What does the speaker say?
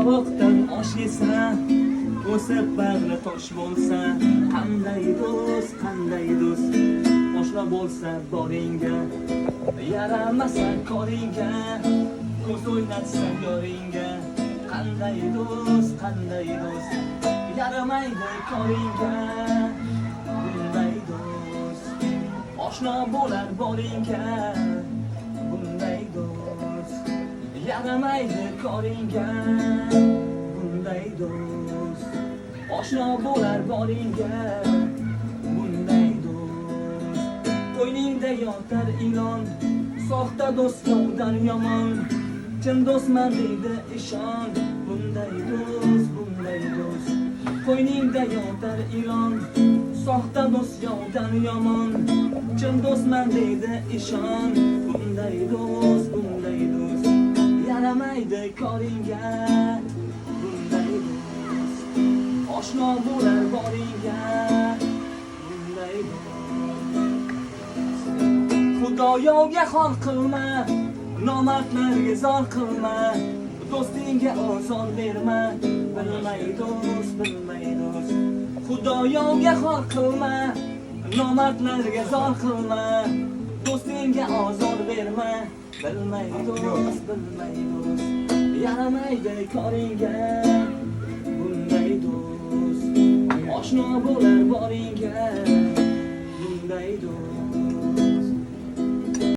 tovoqdan osh yesa, o'sib bag'ri tosh bo'lsa, qanday do'st, qanday do'st. Oshna bo'lsa boringga, yaramasa koringga, ko'z o'ynatsa yoringga, qanday do'st, qanday do'st. Yaramaydi koringga, bunday do'st. Oshna bo'lar boringga, bunday do'st. Yaramaydi koringga, bunday do'st. Oshna bo'lar boringga, bunday do'st. Qo'yningda yotar ilon, soxta do'st yovdan yomon. Chin do'stman deydi ishon, bunday do'st, bunday do'st. Qo'yningda yotar ilon, soxta do'st yovdan yomon. Chin do'stman deydi ishon, bunday do'st, bunday do'st. Yaramaydi koringga, bunday do'st. Oshno bo'lar boringga, bunday do'st. Xudoyoga xor qilma, nomardlarga zor qilma, do'stingga ozor berma, bilmay do'st, bilmay do'st. Xudoyoga xor qilma, nomardlarga zor qilma, do'stingga ozor berma, bilmay do'st, bilmay do'st. Yaramaydi koringga, bunday do'st. Oshno bo'lar boringga, bunday do'st.